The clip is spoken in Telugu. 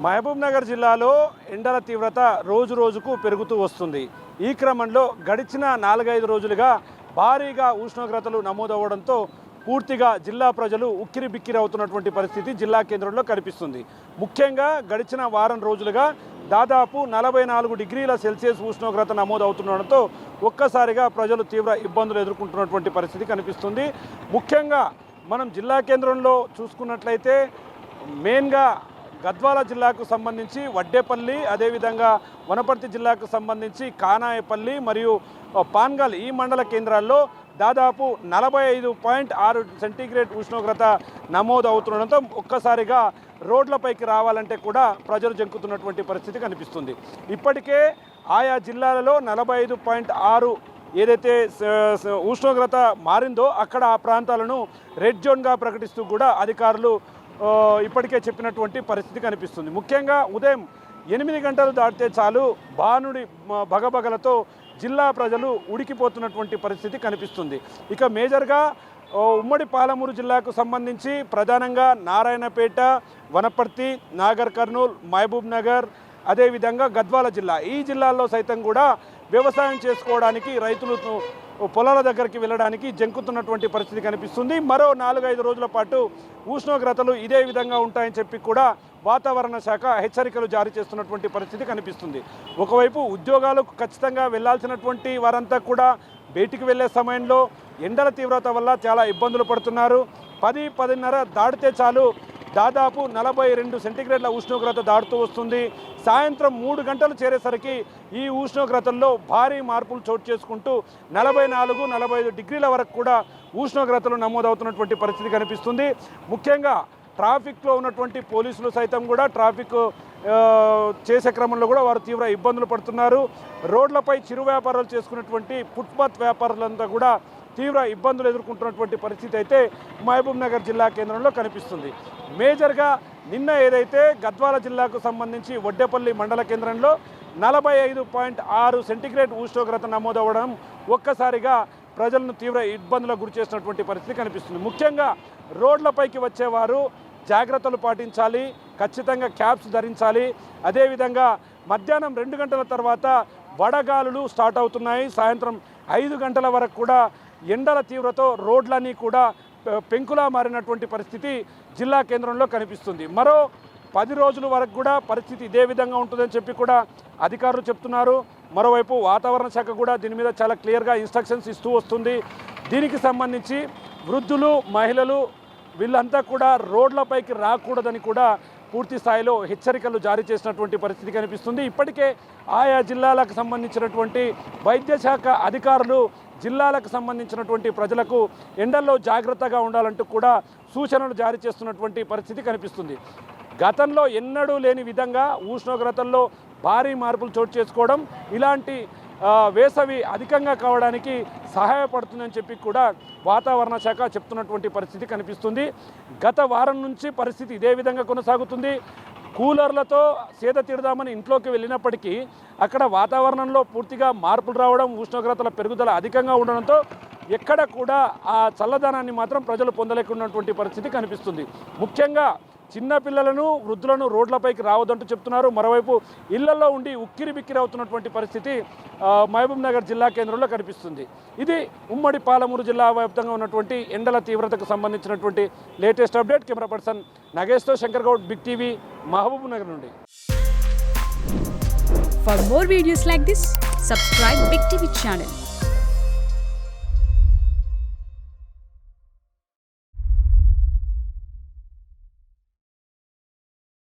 మహబూబ్ నగర్ జిల్లాలో ఎండల తీవ్రత రోజు రోజుకు పెరుగుతూ వస్తుంది. ఈ క్రమంలో గడిచిన 4-5 రోజులుగా భారీగా ఉష్ణోగ్రతలు నమోదవడంతో పూర్తిగా జిల్లా ప్రజలు ఉక్కిరి బిక్కిరి అవుతున్నటువంటి పరిస్థితి జిల్లా కేంద్రంలో కనిపిస్తుంది. ముఖ్యంగా గడిచిన వారం రోజులుగా దాదాపు 44 డిగ్రీల సెల్సియస్ ఉష్ణోగ్రత నమోదవుతుండడంతో ఒక్కసారిగా ప్రజలు తీవ్ర ఇబ్బందులు ఎదుర్కొంటున్నటువంటి పరిస్థితి కనిపిస్తుంది. ముఖ్యంగా మనం జిల్లా కేంద్రంలో చూసుకున్నట్లయితే మెయిన్గా గద్వాల జిల్లాకు సంబంధించి వడ్డేపల్లి, అదేవిధంగా వనపర్తి జిల్లాకు సంబంధించి కానాయపల్లి మరియు పాన్గల్ ఈ మండల కేంద్రాల్లో దాదాపు 45.6 సెంటీగ్రేడ్ ఉష్ణోగ్రత నమోదు అవుతుండడంతో ఒక్కసారిగా రోడ్లపైకి రావాలంటే కూడా ప్రజలు జంకుతున్నటువంటి పరిస్థితి కనిపిస్తుంది. ఇప్పటికే ఆయా జిల్లాలలో 45.6 ఏదైతే ఉష్ణోగ్రత మారిందో అక్కడ ఆ ప్రాంతాలను రెడ్ జోన్గా ప్రకటిస్తూ కూడా అధికారులు ఇప్పటికే చెప్పినటువంటి పరిస్థితి కనిపిస్తుంది. ముఖ్యంగా ఉదయం 8 గంటలు దాటితే చాలు బాణుడి బగబగలతో జిల్లా ప్రజలు ఉడికిపోతున్నటువంటి పరిస్థితి కనిపిస్తుంది. ఇక మేజర్గా ఉమ్మడి పాలమూరు జిల్లాకు సంబంధించి ప్రధానంగా నారాయణపేట, వనపర్తి, నాగర్ కర్నూల్, మహబూబ్ నగర్, అదేవిధంగా గద్వాల జిల్లా ఈ జిల్లాల్లో సైతం కూడా వ్యవసాయం చేసుకోవడానికి రైతులు పొలాల దగ్గరికి వెళ్ళడానికి జంకుతున్నటువంటి పరిస్థితి కనిపిస్తుంది. మరో 4-5 రోజుల పాటు ఉష్ణోగ్రతలు ఇదే విధంగా ఉంటాయని చెప్పి కూడా వాతావరణ శాఖ హెచ్చరికలు జారీ చేస్తున్నటువంటి పరిస్థితి కనిపిస్తుంది. ఒకవైపు ఉద్యోగాలకు ఖచ్చితంగా వెళ్లాల్సినటువంటి వారంతా కూడా బయటికి వెళ్ళే సమయంలో ఎండల తీవ్రత వల్ల చాలా ఇబ్బందులు పడుతున్నారు. 10-10:30 దాటితే చాలు దాదాపు 42 సెంటీగ్రేడ్ల ఉష్ణోగ్రత దాటుతూ వస్తుంది. సాయంత్రం 3 గంటలు చేరేసరికి ఈ ఉష్ణోగ్రతల్లో భారీ మార్పులు చోటు చేసుకుంటూ 44-45 డిగ్రీల వరకు కూడా ఉష్ణోగ్రతలు నమోదవుతున్నటువంటి పరిస్థితి కనిపిస్తుంది. ముఖ్యంగా ట్రాఫిక్లో ఉన్నటువంటి పోలీసులు సైతం కూడా ట్రాఫిక్ చేసే క్రమంలో కూడా వారు తీవ్ర ఇబ్బందులు పడుతున్నారు. రోడ్లపై చిరు వ్యాపారాలు చేసుకున్నటువంటి ఫుట్పాత్ వ్యాపారులంతా కూడా తీవ్ర ఇబ్బందులు ఎదుర్కొంటున్నటువంటి పరిస్థితి అయితే మహబూబ్ నగర్ జిల్లా కేంద్రంలో కనిపిస్తుంది. మేజర్గా నిన్న ఏదైతే గద్వాల జిల్లాకు సంబంధించి వడ్డేపల్లి మండల కేంద్రంలో 45.6 సెంటీగ్రేడ్ ఉష్ణోగ్రత నమోదవడం ఒక్కసారిగా ప్రజలను తీవ్ర ఇబ్బందులకు గురి చేసినటువంటి పరిస్థితి కనిపిస్తుంది. ముఖ్యంగా రోడ్లపైకి వచ్చేవారు జాగ్రత్తలు పాటించాలి, ఖచ్చితంగా క్యాప్స్ ధరించాలి. అదేవిధంగా మధ్యాహ్నం 2 గంటల తర్వాత వడగాలులు స్టార్ట్ అవుతున్నాయి. సాయంత్రం 5 గంటల వరకు కూడా ఎండల తీవ్రతో రోడ్లన్నీ కూడా పెంకులా మారినటువంటి పరిస్థితి జిల్లా కేంద్రంలో కనిపిస్తుంది. మరో 10 రోజుల వరకు కూడా పరిస్థితి ఇదే విధంగా ఉంటుందని చెప్పి కూడా అధికారులు చెప్తున్నారు. మరోవైపు వాతావరణ శాఖ కూడా దీని మీద చాలా క్లియర్గా ఇన్స్ట్రక్షన్స్ ఇస్తూ వస్తుంది. దీనికి సంబంధించి వృద్ధులు, మహిళలు వీళ్ళంతా కూడా రోడ్లపైకి రాకూడదని కూడా పూర్తి స్థాయిలో హెచ్చరికలు జారీ చేసినటువంటి పరిస్థితి కనిపిస్తుంది. ఇప్పటికే ఆయా జిల్లాలకు సంబంధించినటువంటి వైద్య శాఖ అధికారులు జిల్లాలకు సంబంధించినటువంటి ప్రజలకు ఎండల్లో జాగ్రత్తగా ఉండాలంటూ కూడా సూచనలు జారీ చేస్తున్నటువంటి పరిస్థితి కనిపిస్తుంది. గతంలో ఎన్నడూ లేని విధంగా ఉష్ణోగ్రతల్లో భారీ మార్పులు చోటు చేసుకోవడం ఇలాంటి వేసవి అధికంగా కావడానికి సహాయపడుతుందని చెప్పి కూడా వాతావరణ శాఖ చెప్తున్నటువంటి పరిస్థితి కనిపిస్తుంది. గత వారం నుంచి పరిస్థితి ఇదే విధంగా కొనసాగుతుంది. కూలర్లతో సేద తీరుదామని ఇంట్లోకి వెళ్ళినప్పటికీ అక్కడ వాతావరణంలో పూర్తిగా మార్పులు రావడం, ఉష్ణోగ్రతల పెరుగుదల అధికంగా ఉండడంతో ఎక్కడ కూడా ఆ చల్లదనాన్ని మాత్రం ప్రజలు పొందలేకున్నటువంటి పరిస్థితి కనిపిస్తుంది. ముఖ్యంగా చిన్నపిల్లలను, వృద్ధులను రోడ్లపైకి రావద్దంటూ చెప్తున్నారు. మరోవైపు ఇళ్లలో ఉండి ఉక్కిరి బిక్కిరి అవుతున్నటువంటి పరిస్థితి మహబూబ్ నగర్ జిల్లా కేంద్రంలో కనిపిస్తుంది. ఇది ఉమ్మడి పాలమూరు జిల్లా వ్యాప్తంగా ఉన్నటువంటి ఎండల తీవ్రతకు సంబంధించినటువంటి లేటెస్ట్ అప్డేట్. కెమెరా పర్సన్ నగేష్తో Shankar Goud, Big TV, Mahabubnagar నుండి. For more videos like this, subscribe Big TV channel.